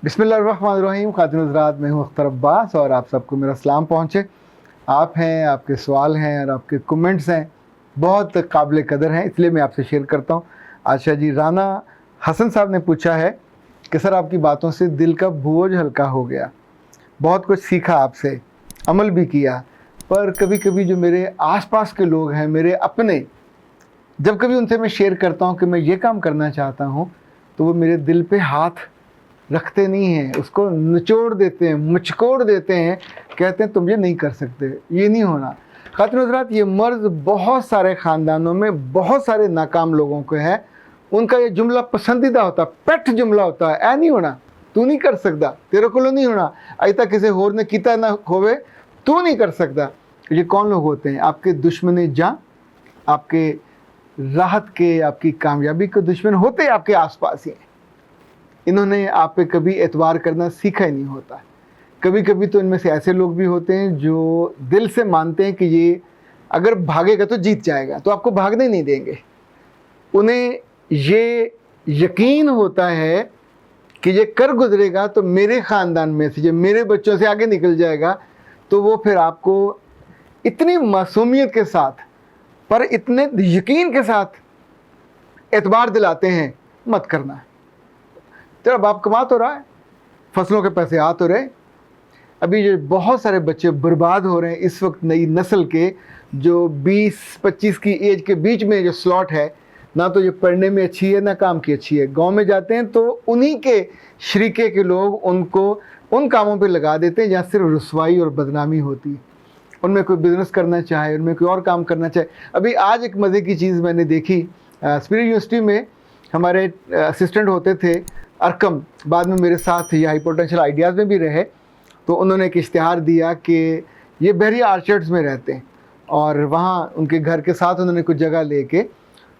बिस्मिल्लाहिर्रहमानिर्रहीम। खातिन हज़रात, मैं हूँ अख्तर अब्बास और आप सबको मेरा सलाम पहुँचे। आप हैं, आपके सवाल हैं और आपके कमेंट्स हैं, बहुत काबिल कदर हैं, इसलिए मैं आपसे शेयर करता हूँ। आशा जी राना हसन साहब ने पूछा है कि सर आपकी बातों से दिल का बोझ हल्का हो गया, बहुत कुछ सीखा आपसे, अमल भी किया, पर कभी कभी जो मेरे आसपास के लोग हैं, मेरे अपने, जब कभी उनसे मैं शेयर करता हूँ कि मैं ये काम करना चाहता हूँ तो वो मेरे दिल पे हाथ रखते नहीं हैं, उसको निचोड़ देते हैं, मुचकोड़ देते हैं, कहते हैं तुम ये नहीं कर सकते, ये नहीं होना। खातिन हज़रात, ये मर्ज़ बहुत सारे ख़ानदानों में बहुत सारे नाकाम लोगों को है। उनका ये जुमला पसंदीदा होता, पेट जुमला होता है, ऐ नहीं होना, तू नहीं कर सकता, तेरे को नहीं होना, अज तक किसी होर ने किता ना होवे, तू नहीं कर सकता। ये कौन लोग होते हैं? आपके दुश्मन जां, आपके राहत के, आपकी कामयाबी के दुश्मन होते आपके आसपास ही हैं। इन्होंने आप पे कभी एतबार करना सीखा ही नहीं होता। कभी कभी तो इनमें से ऐसे लोग भी होते हैं जो दिल से मानते हैं कि ये अगर भागेगा तो जीत जाएगा, तो आपको भागने नहीं देंगे। उन्हें ये यकीन होता है कि ये कर गुजरेगा तो मेरे ख़ानदान में से, ये मेरे बच्चों से आगे निकल जाएगा, तो वो फिर आपको इतनी मासूमियत के साथ, पर इतने यकीन के साथ एतबार दिलाते हैं, मत करना। तेरा बाप कमा तो रहा है, फसलों के पैसे आ तो रहे। अभी जो बहुत सारे बच्चे बर्बाद हो रहे हैं इस वक्त, नई नस्ल के, जो 20-25 की एज के बीच में जो स्लॉट है, ना तो ये पढ़ने में अच्छी है ना काम की अच्छी है। गांव में जाते हैं तो उन्हीं के शरीके के लोग उनको उन कामों पे लगा देते हैं जहाँ सिर्फ रुसवाई और बदनामी होती है। उनमें कोई बिज़नेस करना चाहे, उनमें कोई और काम करना चाहे। अभी आज एक मज़े की चीज़ मैंने देखी, स्पिरिट यूनिवर्सिटी में हमारे असिस्टेंट होते थे अरकम, बाद में मेरे साथ ये हाई पोटेंशियल आइडियाज़ में भी रहे। तो उन्होंने एक इश्तिहार दिया कि ये बहरिया आर्चर्ड्स में रहते हैं और वहाँ उनके घर के साथ उन्होंने कुछ जगह लेके,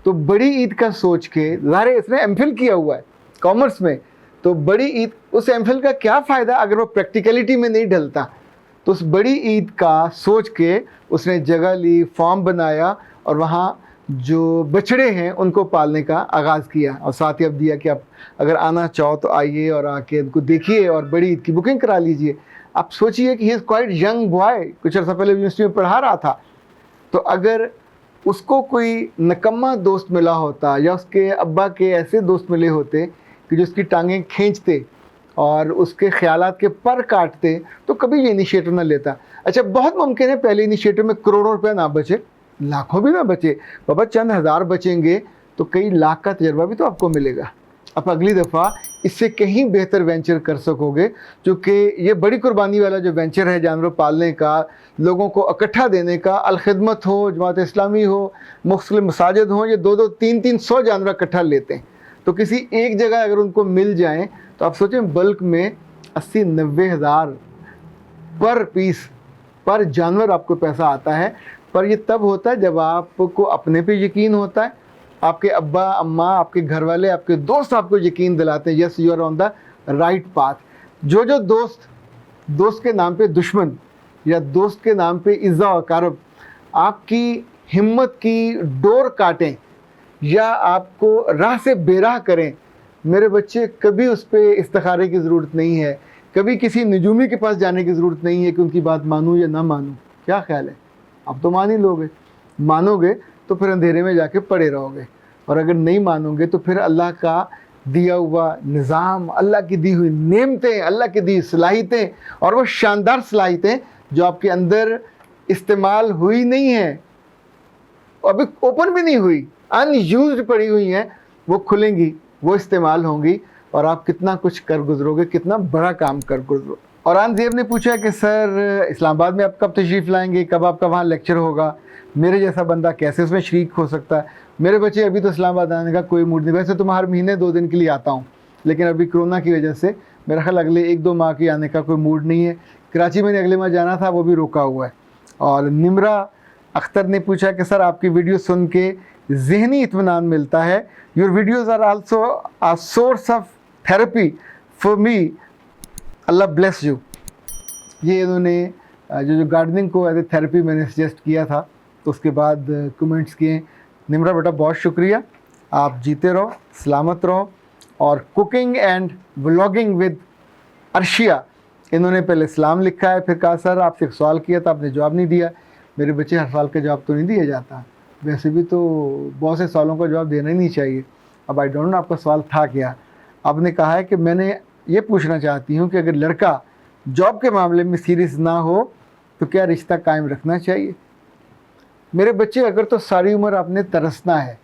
तो बड़ी ईद का सोच के, ज़ाहिर है इसने एमफिल किया हुआ है कॉमर्स में, तो बड़ी ईद, उस एमफिल का क्या फ़ायदा अगर वो प्रैक्टिकलिटी में नहीं ढलता। तो उस बड़ी ईद का सोच के उसने जगह ली, फॉर्म बनाया और वहाँ जो बछड़े हैं उनको पालने का आगाज़ किया, और साथ ही अब दिया कि आप अगर आना चाहो तो आइए और आके इनको देखिए और बड़ी ईद की बुकिंग करा लीजिए। आप सोचिए कि he is quite young boy, कुछ अर्सा पहले यूनिवर्सिटी में पढ़ा रहा था। तो अगर उसको कोई नकम्मा दोस्त मिला होता या उसके अब्बा के ऐसे दोस्त मिले होते कि जो उसकी टांगें खींचते और उसके ख्यालात के पर काटते, तो कभी ये इनिशिएटिव ना लेता। अच्छा, बहुत मुमकिन है पहले इनिशिएटिव में करोड़ों रुपया ना बचे, लाखों भी ना बचे, बाबा चंद हज़ार बचेंगे तो कई लाख का तजर्बा भी तो आपको मिलेगा। आप अगली दफ़ा इससे कहीं बेहतर वेंचर कर सकोगे, क्योंकि ये बड़ी कुर्बानी वाला जो वेंचर है जानवर पालने का, लोगों को इकट्ठा देने का, अलखिदमत हो, जमात इस्लामी हो, मुख्तलिफ मसाजिद हो, ये 2-2, 300 जानवर इकट्ठा लेते हैं। तो किसी एक जगह अगर उनको मिल जाएँ तो आप सोचें बल्क में 80-90 हज़ार पर पीस, पर जानवर आपको पैसा आता है। पर ये तब होता है जब आपको अपने पे यकीन होता है, आपके अब्बा अम्मा, आपके घर वाले, आपके दोस्त आपको यकीन दिलाते हैं yes you are on the right path. जो दोस्त के नाम पे दुश्मन या दोस्त के नाम पे इज़्ज़ा और कारब आपकी हिम्मत की डोर काटें या आपको राह से बेराह करें, मेरे बच्चे, कभी उस पर इस्तिखारे की ज़रूरत नहीं है, कभी किसी निजूमी के पास जाने की ज़रूरत नहीं है कि उनकी बात मानूँ या ना मानूँ। क्या ख्याल है? आप तो मान ही लोगे, मानोगे तो फिर अंधेरे में जाके पड़े रहोगे, और अगर नहीं मानोगे तो फिर अल्लाह का दिया हुआ निज़ाम, अल्लाह की दी हुई नेमतें, अल्लाह की दी सलाहियतें, और वो शानदार सलाहियतें जो आपके अंदर इस्तेमाल हुई नहीं है, अभी ओपन भी नहीं हुई, अनयूज्ड पड़ी हुई हैं, वो खुलेंगी, वो इस्तेमाल होंगी और आप कितना कुछ कर गुजरोगे, कितना बड़ा काम कर गुजरोगे। और आनजेब ने पूछा कि सर इस्लामाबाद में आप कब तशरीफ़ लाएंगे, कब आपका वहाँ लेक्चर होगा, मेरे जैसा बंदा कैसे उसमें शरीक हो सकता है। मेरे बच्चे, अभी तो इस्लामाबाद आने का कोई मूड नहीं। वैसे तो मैं हर महीने 2 दिन के लिए आता हूँ, लेकिन अभी कोरोना की वजह से मेरा ख्याल अगले 1-2 माह के आने का कोई मूड नहीं है। कराची में अगले माह जाना था, वो भी रोका हुआ है। और निमरा अख्तर ने पूछा कि सर आपकी वीडियो सुन के ज़हनी इत्मीनान मिलता है, your videos are also a source of therapy for me, अल्लाह ब्लेस यू। ये इन्होंने जो गार्डनिंग को एज ए थेरेपी मैंने सजेस्ट किया था, तो उसके बाद कमेंट्स किए। निमरा बेटा बहुत शुक्रिया, आप जीते रहो, सलामत रहो, और cooking and vlogging with Arshia, इन्होंने पहले इस्लाम लिखा है, फिर कहा सर आपसे एक सवाल किया था आपने जवाब नहीं दिया। मेरे बच्चे हर सवाल का जवाब तो नहीं दिया जाता, वैसे भी तो बहुत से सवालों का जवाब देना ही नहीं चाहिए। अब आई डोंट नो आपका सवाल था क्या। आपने कहा है कि मैंने ये पूछना चाहती हूँ कि अगर लड़का जॉब के मामले में सीरियस ना हो तो क्या रिश्ता कायम रखना चाहिए। मेरे बच्चे, अगर तो सारी उम्र आपने तरसना है,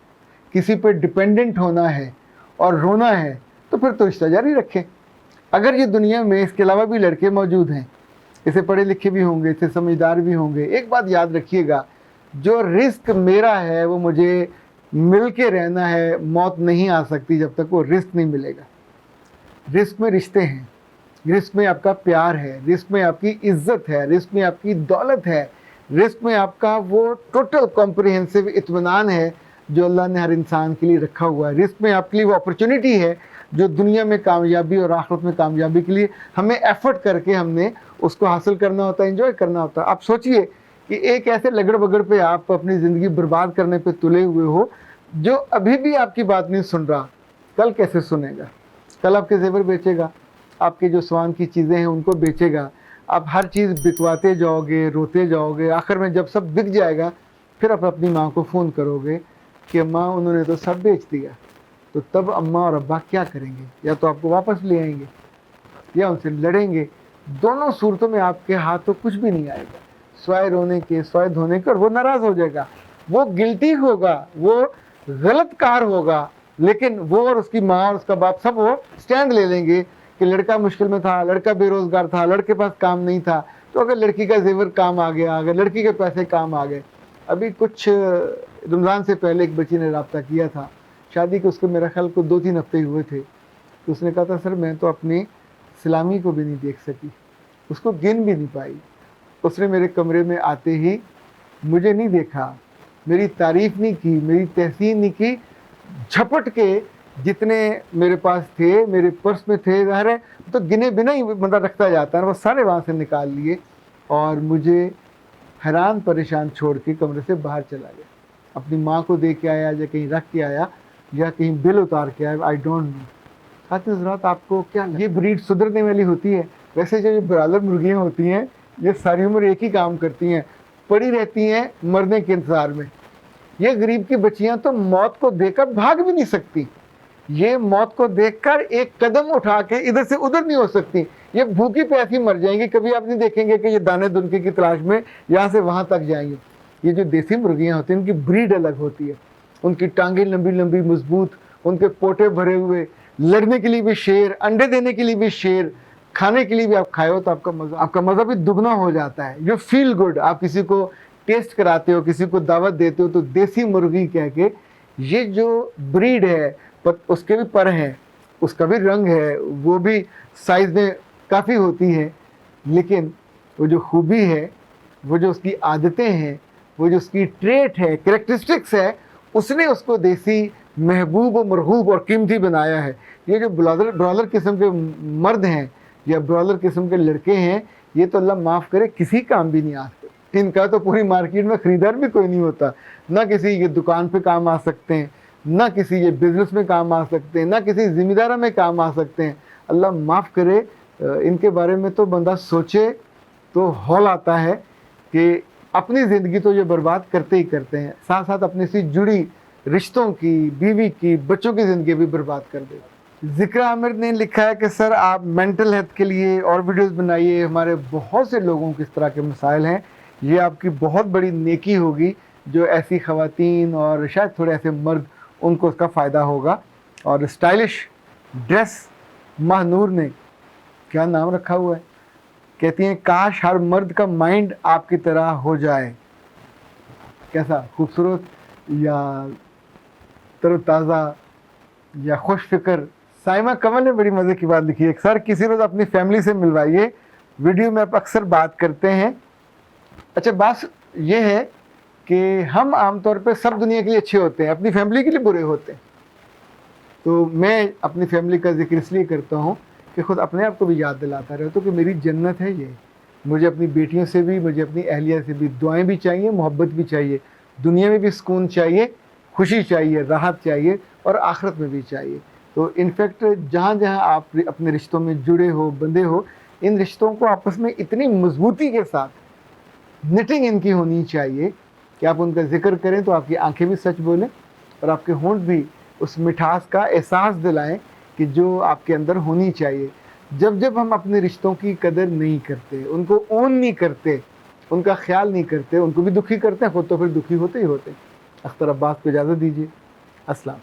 किसी पर डिपेंडेंट होना है और रोना है, तो फिर तो रिश्ता जारी रखें। अगर ये दुनिया में इसके अलावा भी लड़के मौजूद हैं, इसे पढ़े लिखे भी होंगे, इसे समझदार भी होंगे, एक बात याद रखिएगा, जो रिस्क मेरा है वो मुझे मिल के रहना है। मौत नहीं आ सकती जब तक वो रिस्क नहीं मिलेगा। रिस्क में रिश्ते हैं, रिस्क में आपका प्यार है, रिस्क में आपकी इज्जत है, रिस्क में आपकी दौलत है, रिस्क में आपका वो टोटल कॉम्प्रिहेंसिव इत्मीनान है जो अल्लाह ने हर इंसान के लिए रखा हुआ है। रिस्क में आपके लिए वो अपॉर्चुनिटी है जो दुनिया में कामयाबी और आखिरत में कामयाबी के लिए हमें एफर्ट करके हमने उसको हासिल करना होता है, एंजॉय करना होता है। आप सोचिए कि एक ऐसे लगड़ बगड़ पे आप अपनी ज़िंदगी बर्बाद करने पे तुले हुए हो, जो अभी भी आपकी बात नहीं सुन रहा, कल कैसे सुनेगा। कल आपके जेवर बेचेगा, आपके जो स्वान की चीज़ें हैं उनको बेचेगा, आप हर चीज़ बिकवाते जाओगे, रोते जाओगे, आखिर में जब सब बिक जाएगा फिर आप अपनी माँ को फ़ोन करोगे कि अम्मा उन्होंने तो सब बेच दिया। तो तब अम्मा और अब्बा क्या करेंगे, या तो आपको वापस ले आएंगे या उनसे लड़ेंगे। दोनों सूरतों में आपके हाथ तो कुछ भी नहीं आएगा, स्वाय रोने के, स्वाय धोने के, और वो नाराज़ हो जाएगा, वो गिल्टी होगा, वो गलत कार होगा, लेकिन वो और उसकी माँ और उसका बाप सब वो स्टैंड ले लेंगे कि लड़का मुश्किल में था, लड़का बेरोजगार था, लड़के पास काम नहीं था। तो अगर लड़की का जेवर काम आ गया, अगर लड़की के पैसे काम आ गए। अभी कुछ रमज़ान से पहले एक बच्ची ने रब्ता किया था, शादी के उसके मेरा ख्याल को 2-3 हफ्ते हुए थे, तो उसने कहा था सर मैं तो अपनी सलामी को भी नहीं देख सकी, उसको गिन भी नहीं पाई। उसने मेरे कमरे में आते ही मुझे नहीं देखा, मेरी तारीफ़ नहीं की, मेरी तहसीन नहीं की, झपट के जितने मेरे पास थे, मेरे पर्स में थे, ज़ाहिर है तो गिने बिना ही बंदा रखता जाता है, वो सारे वहाँ से निकाल लिए और मुझे हैरान परेशान छोड़ के कमरे से बाहर चला गया। अपनी माँ को दे के आया या कहीं रख के आया या कहीं बिल उतार के आया, आई डोंट नो। खातिर हज़रात, आपको क्या ये ब्रीड सुधरने वाली होती है? वैसे जो ये ब्रायलर मुर्गियाँ होती हैं ये सारी उम्र एक ही काम करती हैं, पड़ी रहती हैं मरने के इंतज़ार में। ये गरीब की बच्चियाँ तो मौत को देखकर भाग भी नहीं सकती, ये मौत को देखकर एक कदम उठा के इधर से उधर नहीं हो सकती, ये भूखी प्यासी मर जाएंगी। कभी आप नहीं देखेंगे कि ये दाने दुनके की तलाश में यहाँ से वहाँ तक जाएंगे। ये जो देसी मुर्गियाँ होती हैं इनकी ब्रीड अलग होती है, उनकी टांगें लंबी लंबी मजबूत, उनके पोटे भरे हुए, लड़ने के लिए भी शेर, अंडे देने के लिए भी शेर, खाने के लिए भी आप खाए हो तो आपका मज़ा भी दुगना हो जाता है। You feel good. आप किसी को टेस्ट कराते हो, किसी को दावत देते हो तो देसी मुर्गी कह के, ये जो ब्रीड है पर उसके भी पर हैं, उसका भी रंग है, वो भी साइज़ में काफ़ी होती है, लेकिन वो जो खूबी है, वो जो उसकी आदतें हैं, वो जो उसकी ट्रेट है, कैरेक्टरिस्टिक्स है, उसने उसको देसी महबूब और मरहूब और कीमती बनाया है। ये जो ब्रॉयलर किस्म के मर्द हैं या ब्रॉयलर किस्म के लड़के हैं, ये तो अल्लाह माफ़ करे किसी काम भी नहीं आ सकते। इनका तो पूरी मार्केट में ख़रीदार भी कोई नहीं होता, ना किसी ये दुकान पे काम आ सकते हैं, ना किसी ये बिज़नेस में काम आ सकते हैं, ना किसी ज़िम्मेदारा में काम आ सकते हैं। अल्लाह माफ़ करे, इनके बारे में तो बंदा सोचे तो हौल आता है कि अपनी ज़िंदगी तो ये बर्बाद करते ही करते हैं, साथ साथ अपने से जुड़ी रिश्तों की, बीवी की, बच्चों की ज़िंदगी भी बर्बाद कर देते। ज़िक्र आमिर ने लिखा है कि सर आप मेंटल हेल्थ के लिए और वीडियोस बनाइए, हमारे बहुत से लोगों को इस तरह के मसाइल हैं, ये आपकी बहुत बड़ी नेकी होगी जो ऐसी ख़वातीन और शायद थोड़े ऐसे मर्द उनको उसका फ़ायदा होगा। और स्टाइलिश ड्रेस महानूर ने क्या नाम रखा हुआ है, कहती हैं काश हर मर्द का माइंड आपकी तरह हो जाए। कैसा खूबसूरत या तरोताज़ा या खुश फिक्र। साइमा कमल ने बड़ी मज़े की बात लिखी है, सर किसी रोज़ अपनी फैमिली से मिलवाइए, वीडियो में आप अक्सर बात करते हैं। अच्छा, बात ये है कि हम आमतौर पे सब दुनिया के लिए अच्छे होते हैं, अपनी फैमिली के लिए बुरे होते हैं। तो मैं अपनी फैमिली का जिक्र इसलिए करता हूँ कि ख़ुद अपने आप को भी याद दिलाता रहता हूँ कि मेरी जन्नत है ये। मुझे अपनी बेटियों से भी, मुझे अपनी अहलिया से भी दुआएं भी चाहिए, मोहब्बत भी चाहिए, दुनिया में भी सुकून चाहिए, खुशी चाहिए, राहत चाहिए और आखिरत में भी चाहिए। تو انفیکٹ جہاں جہاں آپ اپنے رشتوں میں جڑے ہو، بندھے ہو، ان رشتوں کو آپس میں اتنی مضبوطی کے ساتھ نٹنگ ان کی ہونی چاہیے کہ آپ ان کا ذکر کریں تو آپ کی آنکھیں بھی سچ بولیں اور آپ کے ہونٹ بھی اس مٹھاس کا احساس دلائیں کہ جو آپ کے اندر ہونی چاہیے۔ جب جب ہم اپنے رشتوں کی قدر نہیں کرتے، ان کو اون نہیں کرتے، ان کا خیال نہیں کرتے، ان کو بھی دکھی کرتے ہیں، خود تو پھر دکھی ہوتے ہی ہوتے ہیں۔ اختر عباس کو اجازت دیجیے۔ السلام۔